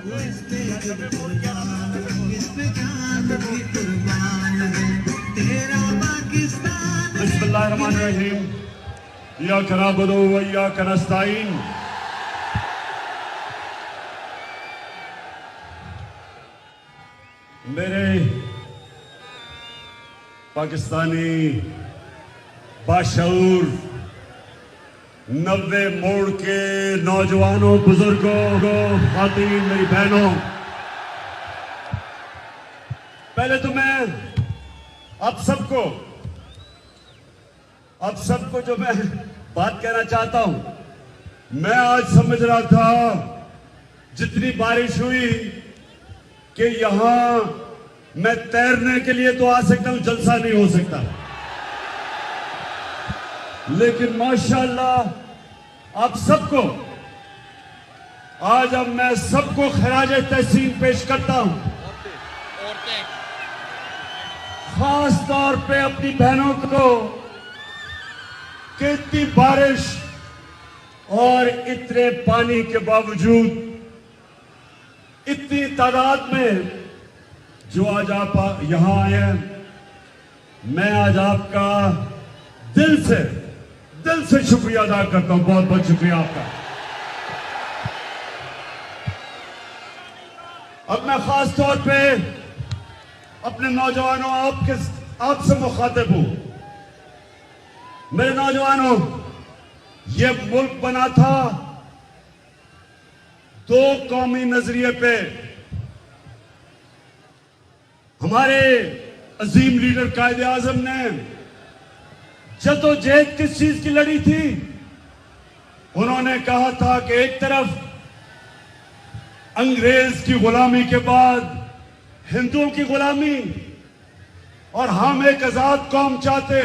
इस पे जान भी कुर्बान है तेरा पाकिस्तान। बिस्मिल्लाहिर्रहमानिर्रहीम। इय्याका नअबुदु व इय्याका नस्तईन। मेरे पाकिस्तानी बाशऊर 90 मोड़ के नौजवानों, बुजुर्गों, खातीन, मेरी बहनों, पहले तो मैं आप सबको जो मैं बात कहना चाहता हूं, मैं आज समझ रहा था जितनी बारिश हुई कि यहां मैं तैरने के लिए तो आ सकता हूं, जलसा नहीं हो सकता। लेकिन माशाअल्लाह आप सबको आज, अब मैं सबको खराज तहसीन पेश करता हूं, खास तौर पे अपनी बहनों को कि इतनी बारिश और इतने पानी के बावजूद इतनी तादाद में जो आज आप यहां आए हैं, मैं आज आपका दिल से शुक्रिया अदा करता हूं। बहुत बहुत शुक्रिया आपका। अब मैं खास तौर पे अपने नौजवानों, आपसे मुखातिब हूं। मेरे नौजवानों, ये मुल्क बना था दो कौमी नजरिए पे। हमारे अजीम लीडर कायदे आजम ने जदोजहद किस चीज की लड़ी थी? उन्होंने कहा था कि एक तरफ अंग्रेज की गुलामी के बाद हिंदुओं की गुलामी, और हम एक आजाद कौम चाहते,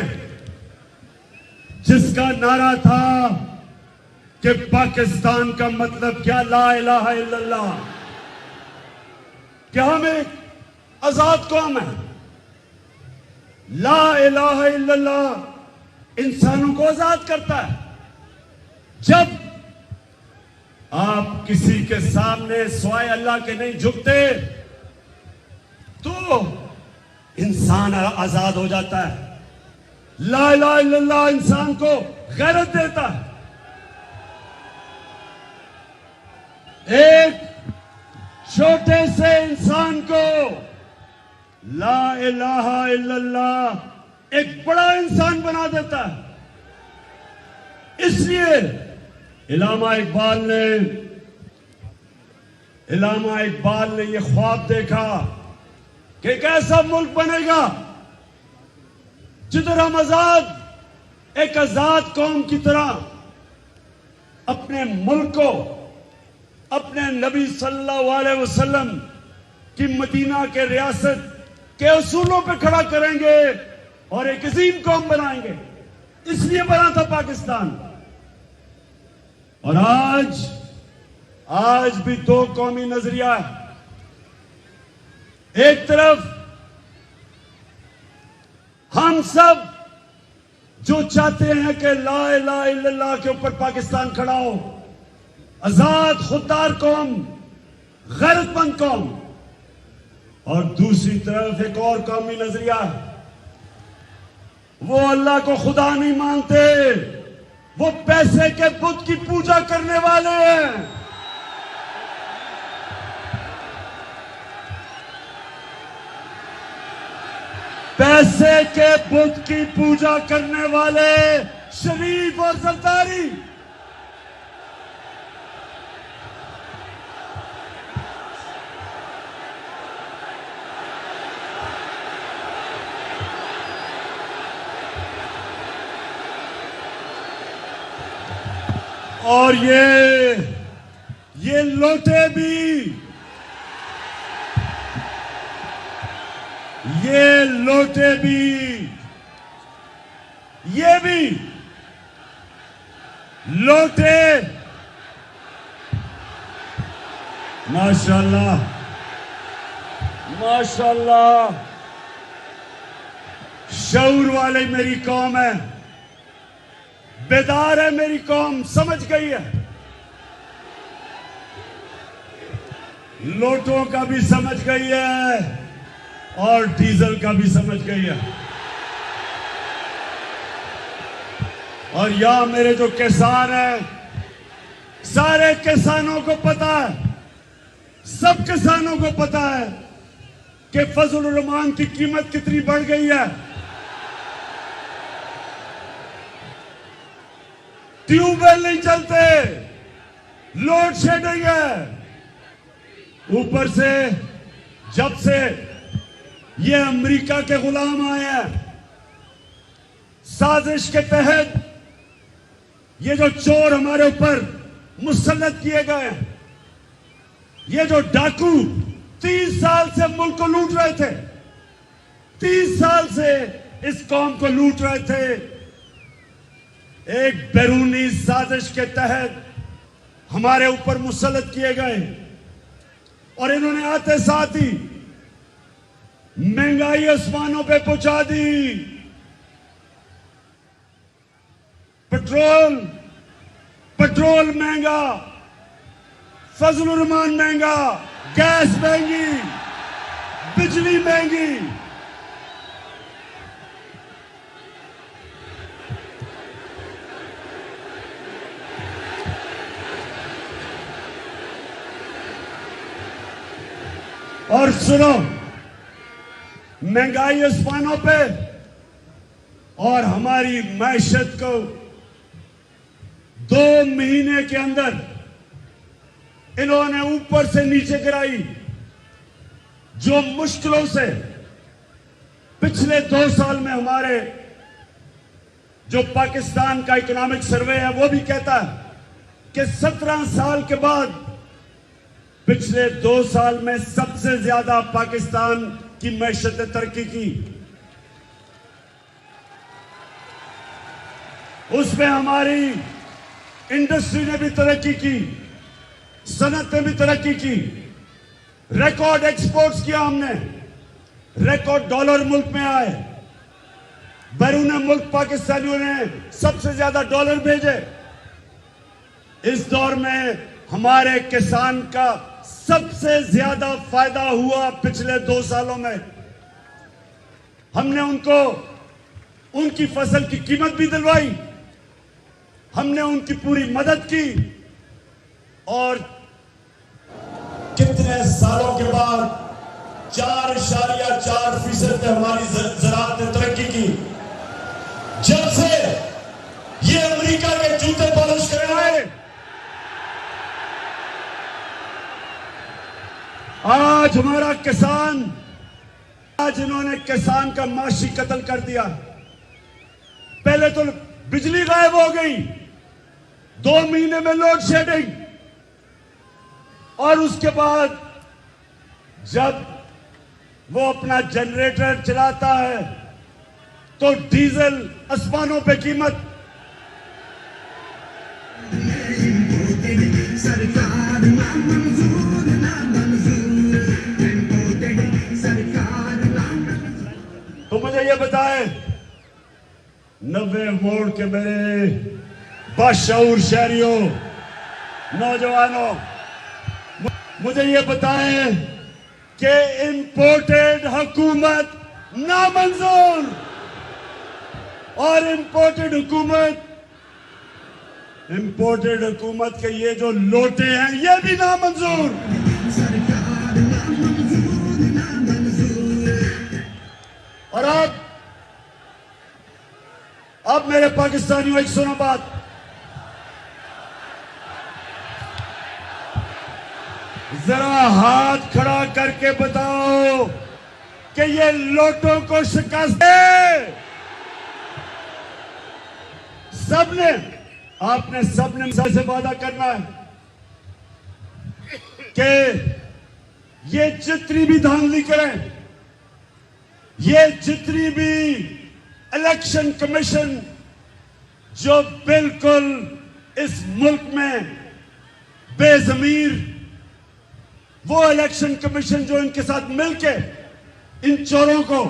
जिसका नारा था कि पाकिस्तान का मतलब क्या, ला इलाहा इल्लल्लाह, कि हम एक आजाद कौम है। ला इलाहा इल्लल्लाह इंसानों को आजाद करता है। जब आप किसी के सामने सिवाय अल्लाह के नहीं झुकते तो इंसान आजाद हो जाता है। ला इलाहा इल्लल्लाह इंसान को गैरत देता है। एक छोटे से इंसान को ला इलाहा इल्लल्लाह एक बड़ा इंसान बना देता है। इसलिए इलामा इकबाल ने यह ख्वाब देखा कि एक ऐसा मुल्क बनेगा जिधर हम एक आजाद कौम की तरह अपने मुल्क को अपने नबी सल्लल्लाहु अलैहि वसल्लम की मदीना के रियासत के उसूलों पे खड़ा करेंगे और एक अजीम कौम बनाएंगे। इसलिए बना था पाकिस्तान। और आज भी दो कौमी नजरिया है। एक तरफ हम सब जो चाहते हैं कि ला इलाहा इल्लल्लाह के ऊपर पाकिस्तान खड़ा हो, आजाद खुददार कौम, गैरतमंद कौम, और दूसरी तरफ एक और कौमी नजरिया है, वो अल्लाह को खुदा नहीं मानते, वो पैसे के बुत की पूजा करने वाले हैं। पैसे के बुत की पूजा करने वाले शरीफ और जरदारी। और ये लोटे भी, ये भी लोटे, माशाल्लाह माशाल्लाह, शऊर वाले मेरी कौम है, बेदार है मेरी कौम, समझ गई है। लोटों का भी समझ गई है और डीजल का भी समझ गई है। और यहां मेरे जो किसान हैं, सारे किसानों को पता है, सब किसानों को पता है कि फजलुर रहमान की कीमत कितनी बढ़ गई है। ट्यूबवेल नहीं चलते, लोड शेडिंग है। ऊपर से जब से ये अमेरिका के गुलाम आए हैं, साजिश के तहत ये जो चोर हमारे ऊपर मुसल्लत किए गए हैं, ये जो डाकू 30 साल से मुल्क को लूट रहे थे, 30 साल से इस कौम को लूट रहे थे, एक बैरूनी साजिश के तहत हमारे ऊपर मुसल्लत किए गए। और इन्होंने आते साथ ही महंगाई आसमानों पे पहुंचा दी। पेट्रोल महंगा, फजलुर रहमान महंगा, गैस महंगी, बिजली महंगी। और सुनो, महंगाई आसमानों पे और हमारी मैशत को 2 महीने के अंदर इन्होंने ऊपर से नीचे गिराई। जो मुश्किलों से पिछले 2 साल में हमारे जो पाकिस्तान का इकोनॉमिक सर्वे है वो भी कहता है कि 17 साल के बाद पिछले 2 साल में सबसे ज्यादा पाकिस्तान की मैशत ने तरक्की की। उसमें हमारी इंडस्ट्री ने भी तरक्की की, सनत ने भी तरक्की की, रिकॉर्ड एक्सपोर्ट्स किया हमने, रिकॉर्ड डॉलर मुल्क में आए, बैरून मुल्क पाकिस्तानियों ने सबसे ज्यादा डॉलर भेजे। इस दौर में हमारे किसान का सबसे ज्यादा फायदा हुआ पिछले 2 सालों में। हमने उनको उनकी फसल की कीमत भी दिलवाई, हमने उनकी पूरी मदद की, और कितने सालों के बाद 4.4% पे हमारी ज़राअत ने तरक्की की। जब से ये अमेरिका के जूते पॉलिश करने आए, आज हमारा किसान, आज इन्होंने किसान का माशी कत्ल कर दिया। पहले तो बिजली गायब हो गई, 2 महीने में लोड शेडिंग, और उसके बाद जब वो अपना जनरेटर चलाता है तो डीजल आसमानों पे कीमत। सरकार ना मंजूर, ना मंजूर, सरकार ना मंजूर। तो मुझे ये बताएं, 90 वोट के मेरे बाशऊर शहरियों, नौजवानों, मुझे ये बताएं कि इंपोर्टेड हुकूमत नामंजूर, और इंपोर्टेड हुकूमत के ये जो लोटे हैं ये भी नामंजूर। सरकार ना मंजूर, ना मंजूर। और अब मेरे पाकिस्तानियों, एक सुनो बात, जरा हाथ खड़ा करके बताओ कि ये लोटों को शिकस्त दे। सबने, आपने सबने से वादा करना है कि ये जितनी भी धांधली करें, ये जितनी भी इलेक्शन कमीशन जो बिल्कुल इस मुल्क में बेजमीर, वो इलेक्शन कमीशन जो इनके साथ मिलके इन चोरों को,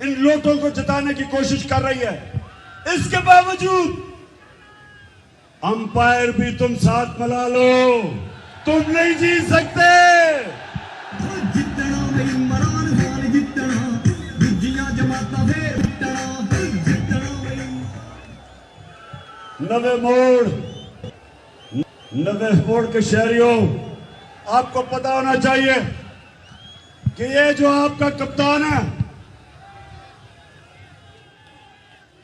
इन लोटों को जिताने की कोशिश कर रही है, इसके बावजूद अंपायर भी तुम साथ मिला लो, तुम नहीं जीत सकते। नवे मोड़ के शहरियों, आपको पता होना चाहिए कि ये जो आपका कप्तान है,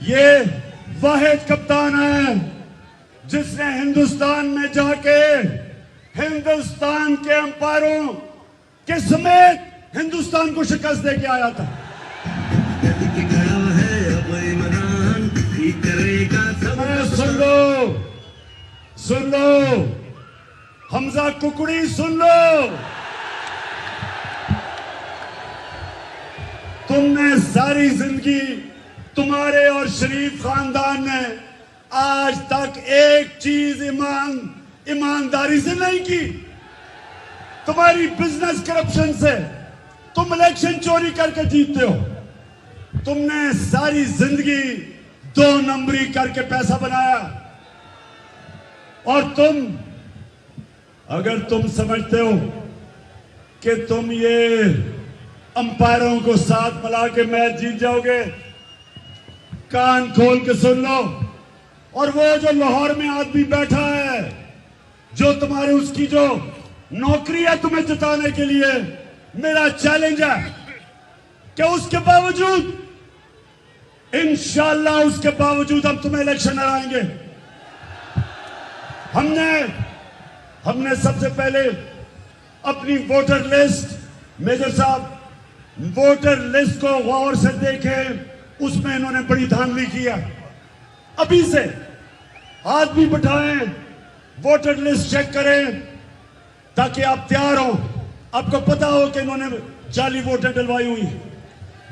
ये वाहिद कप्तान है जिसने हिंदुस्तान में जाके हिंदुस्तान के अंपायरों के समेत हिंदुस्तान को शिकस्त देके आया था। कि खड़ा है अब इमरान, ठीक करेगा सब। सुन लो हमजा कुकड़ी, सुन लो। तुमने सारी जिंदगी, तुम्हारे और शरीफ खानदान ने आज तक एक चीज ईमानदारी से नहीं की। तुम्हारी बिजनेस करप्शन से तुम इलेक्शन चोरी करके जीतते हो। तुमने सारी जिंदगी 2 नंबरी करके पैसा बनाया। और अगर तुम समझते हो कि तुम ये अंपायरों को साथ मिला के मैच जीत जाओगे, कान खोल के सुन लो। और वो जो लाहौर में आदमी बैठा है, जो तुम्हारे उसकी जो नौकरी है तुम्हें जिताने के लिए, मेरा चैलेंज है कि उसके बावजूद, इंशाल्लाह उसके बावजूद हम तुम्हें इलेक्शन हराएंगे। हमने सबसे पहले अपनी वोटर लिस्ट, मेजर साहब वोटर लिस्ट को गौर से देखें, उसमें इन्होंने बड़ी धांधली की है। अभी से आदमी बिठाएं, वोटर लिस्ट चेक करें ताकि आप तैयार हो, आपको पता हो कि इन्होंने जाली वोटर डलवाई हुई।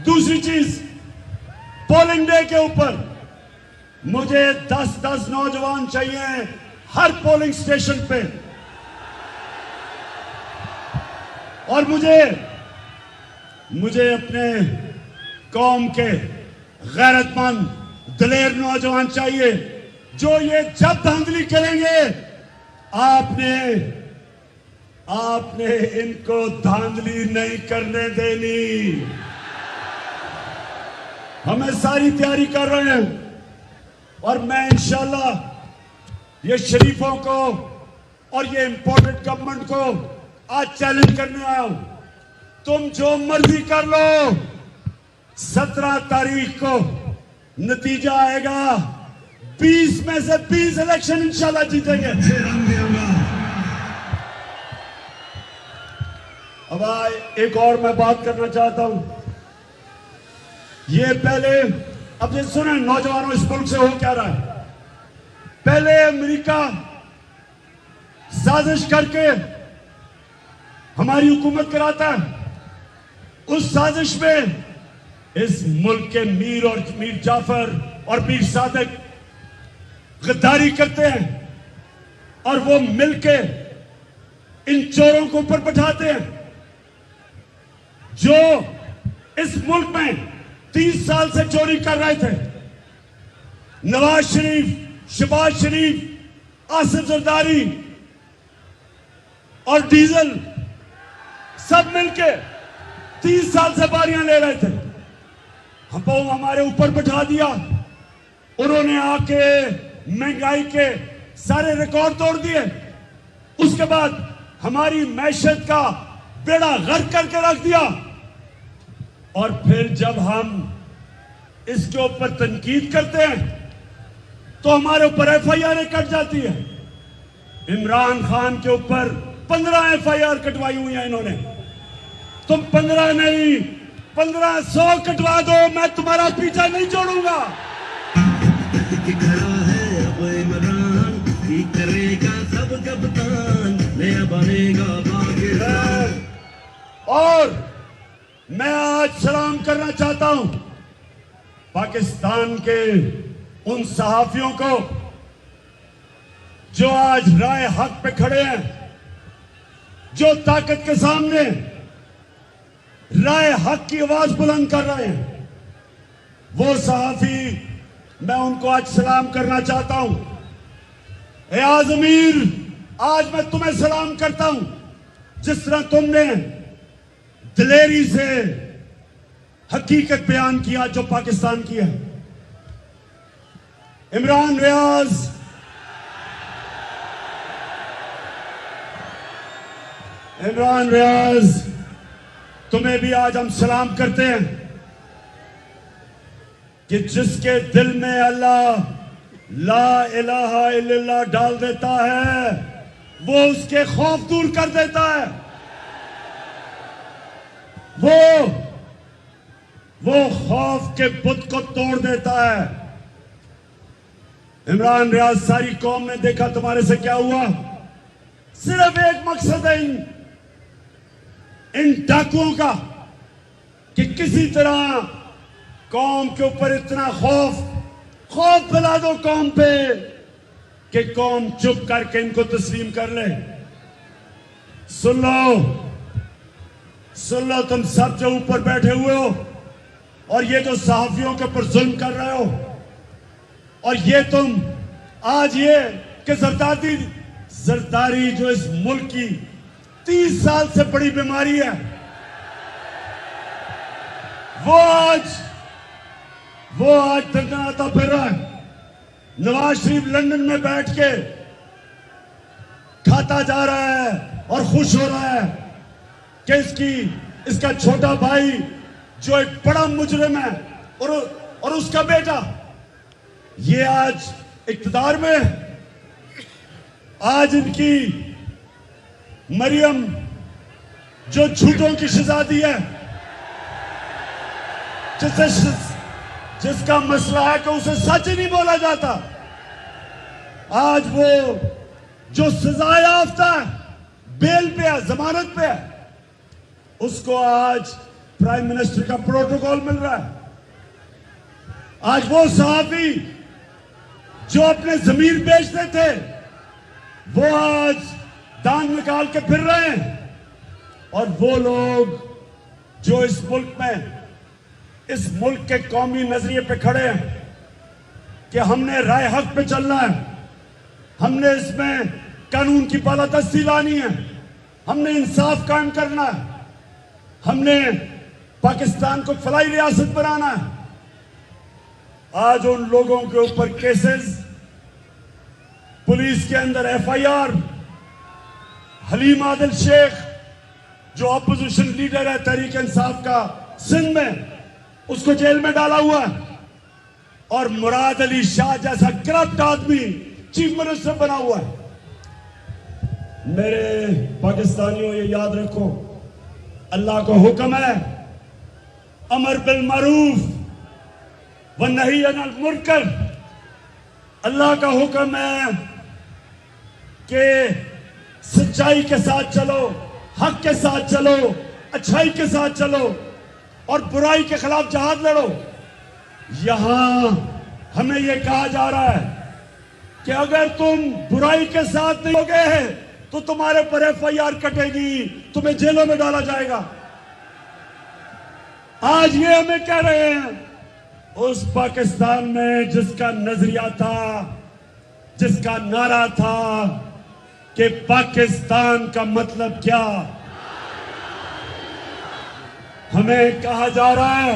दूसरी चीज, पोलिंग डे के ऊपर मुझे 10-10 नौजवान चाहिए हर पोलिंग स्टेशन पे। और मुझे अपने कौम के गैरतमंद दलेर नौजवान चाहिए जो ये जब धांधली करेंगे, आपने इनको धांधली नहीं करने देनी। हमें सारी तैयारी कर रहे हैं और मैं इंशाल्लाह ये शरीफों को और ये इंपोर्टेड गवर्नमेंट को आज चैलेंज करने आया हूं। तुम जो मर्जी कर लो, 17 तारीख को नतीजा आएगा, 20 में से 20 इलेक्शन इंशाल्लाह जीतेंगे। अब एक और मैं बात करना चाहता हूं। ये पहले, अब ये सुने नौजवानों, इस मुल्क से हो क्या रहा है। पहले अमेरिका साजिश करके हमारी हुकूमत कराता है। उस साजिश में इस मुल्क के मीर जाफर और मीर सादिक गद्दारी करते हैं और वो मिलके इन चोरों को ऊपर बैठाते हैं जो इस मुल्क में 30 साल से चोरी कर रहे थे। नवाज शरीफ, शहबाज शरीफ, आसिफ जरदारी और डीजल सब मिलके 30 साल से बारियां ले रहे थे। हमको हमारे ऊपर बैठा दिया। उन्होंने आके महंगाई के सारे रिकॉर्ड तोड़ दिए। उसके बाद हमारी मैशत का बेड़ा गर्क करके रख दिया। और फिर जब हम इसके ऊपर तनकीद करते हैं तो हमारे ऊपर FIR कट जाती है। इमरान खान के ऊपर 15 FIR कटवाई हुई है इन्होंने। तुम 15 नहीं, 1500 कटवा दो, मैं तुम्हारा पीछा नहीं छोड़ूंगा। खड़ा है अब इमरान, ठीक करेगा सब कप्तान, नया बनेगा पाकिस्तान। और मैं आज सलाम करना चाहता हूं पाकिस्तान के उन सहाफियों को जो आज राय हक पे खड़े हैं, जो ताकत के सामने राय हक की आवाज बुलंद कर रहे हैं। वो सहाफी, मैं उनको आज सलाम करना चाहता हूं। ए आजमीर, आज मैं तुम्हें सलाम करता हूं। जिस तरह तुमने दिलेरी से हकीकत बयान किया जो पाकिस्तान की है। इमरान रियाज इमरान रियाज, तुम्हें भी आज हम सलाम करते हैं कि जिसके दिल में अल्लाह ला इलाहा इल्लल्लाह डाल देता है वो उसके खौफ दूर कर देता है। वो खौफ के बुत को तोड़ देता है। इमरान रियाज, सारी कौम ने देखा तुम्हारे से क्या हुआ। सिर्फ एक मकसद है इन डाकुओं का कि किसी तरह कौम के ऊपर इतना खौफ फैला दो कौम पे कि कौम चुप करके इनको तस्लीम कर ले। सुन लो तुम सब जो ऊपर बैठे हुए हो और ये जो सहाफियों के ऊपर जुल्म कर रहे हो, और ये तुम आज ये कि जरदारी जो इस मुल्क की 30 साल से बड़ी बीमारी है, वो आज तकनाता फिर रहा है। नवाज शरीफ लंदन में बैठ के खाता जा रहा है और खुश हो रहा है कि इसका छोटा भाई जो एक बड़ा मुजरिम है और उसका बेटा ये आज इक्तदार में है। आज इनकी मरियम जो झूठों की शहजादी है, जिसका मसला है कि उसे सच ही नहीं बोला जाता, आज वो जो सजा याफ्ता है, बेल पे है, जमानत पे है, उसको आज प्राइम मिनिस्टर का प्रोटोकॉल मिल रहा है। आज वो सहाफी जो अपने जमीर बेचते थे वो आज दान निकाल के फिर रहे हैं। और वो लोग जो इस मुल्क के कौमी नजरिए पे खड़े हैं कि हमने राय हक पे चलना है, हमने इसमें कानून की बालादस्ती लानी है, हमने इंसाफ कायम करना है, हमने पाकिस्तान को फलाई रियासत बनाना है। आज उन लोगों के ऊपर केसेस, पुलिस के अंदर एफआईआर, हलीम आदिल शेख जो अपोजिशन लीडर है तहरीक इंसाफ का सिंध में, उसको जेल में डाला हुआ है, और मुराद अली शाह जैसा करप्ट आदमी चीफ मिनिस्टर बना हुआ है। मेरे पाकिस्तानियों, ये याद रखो, अल्लाह का हुक्म है अमर बिल मारूफ व नही अनिल मुनकर। अल्लाह का हुक्म है कि सच्चाई के साथ चलो, हक के साथ चलो, अच्छाई के साथ चलो और बुराई के खिलाफ जहाद लड़ो। यहां हमें यह कहा जा रहा है कि अगर तुम बुराई के साथ नहीं होगे तो तुम्हारे पर एफआईआर कटेगी, तुम्हें जेलों में डाला जाएगा। आज ये हमें कह रहे हैं उस पाकिस्तान में जिसका नजरिया था, जिसका नारा था कि पाकिस्तान का मतलब क्या, हमें कहा जा रहा है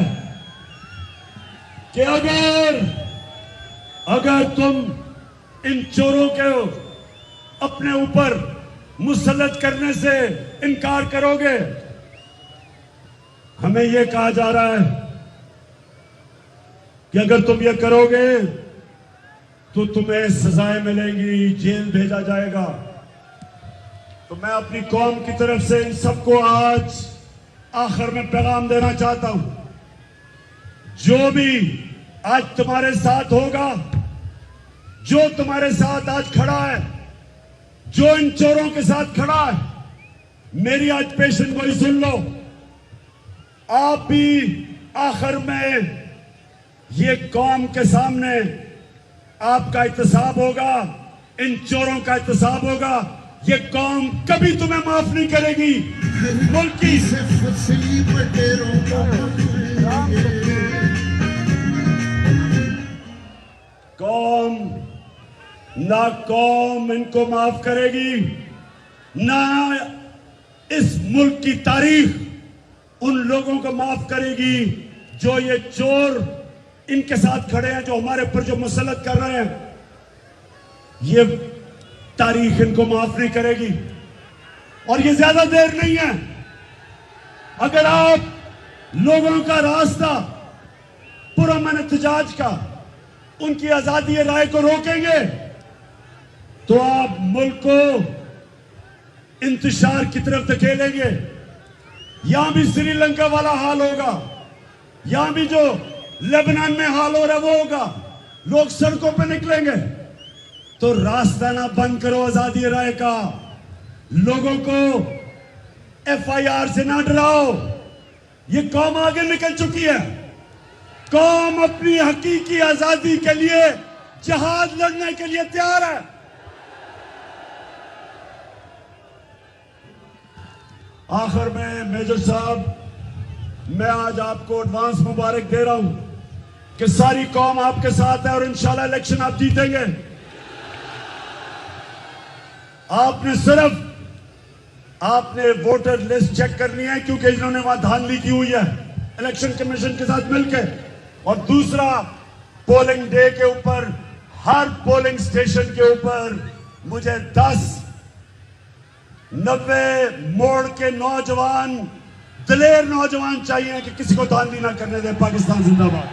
कि अगर तुम इन चोरों को अपने ऊपर मुसल्लत करने से इनकार करोगे, हमें यह कहा जा रहा है कि अगर तुम ये करोगे तो तुम्हें सजाएं मिलेंगी, जेल भेजा जाएगा। तो मैं अपनी कौम की तरफ से इन सबको आज आखिर में पैगाम देना चाहता हूं, जो भी आज तुम्हारे साथ होगा, जो तुम्हारे साथ आज खड़ा है, जो इन चोरों के साथ खड़ा है, मेरी आज पेशन गोई सुन लो। आप भी आखिर में ये कौम के सामने आपका एहतसाब होगा, इन चोरों का एहतसाब होगा। ये कौम कभी तुम्हें माफ नहीं करेगी। मुल्क की कौम इनको माफ करेगी, ना इस मुल्क की तारीख उन लोगों को माफ करेगी जो ये चोर इनके साथ खड़े हैं, जो हमारे ऊपर जो मुसल्लत कर रहे हैं। ये तारीख इनको माफ नहीं करेगी। और ये ज्यादा देर नहीं है। अगर आप लोगों का रास्ता पुरअमन एहतजाज का, उनकी आजादी राय को रोकेंगे तो आप मुल्क को इंतशार की तरफ धकेलेंगे। यहां भी श्रीलंका वाला हाल होगा, यहां भी जो लेबनान में हाल हो रहा है वो होगा। लोग सड़कों पे निकलेंगे। तो रास्ता ना बंद करो आजादी राय का। लोगों को एफआईआर से ना डराओ। ये कौम आगे निकल चुकी है। कौम अपनी हकीकी आजादी के लिए जहाद लड़ने के लिए तैयार है। आखिर में मेजर साहब, मैं आज आपको एडवांस मुबारक दे रहा हूं कि सारी कौम आपके साथ है और इंशाल्लाह इलेक्शन आप जीतेंगे। आपने वोटर लिस्ट चेक करनी है, क्योंकि इन्होंने वहां धांधली की हुई है इलेक्शन कमीशन के साथ मिलकर। और दूसरा, पोलिंग डे के ऊपर हर पोलिंग स्टेशन के ऊपर मुझे 10-90 मोड़ के नौजवान, दिलेर नौजवान चाहिए कि किसी को धांधली ना करने दे। पाकिस्तान जिंदाबाद।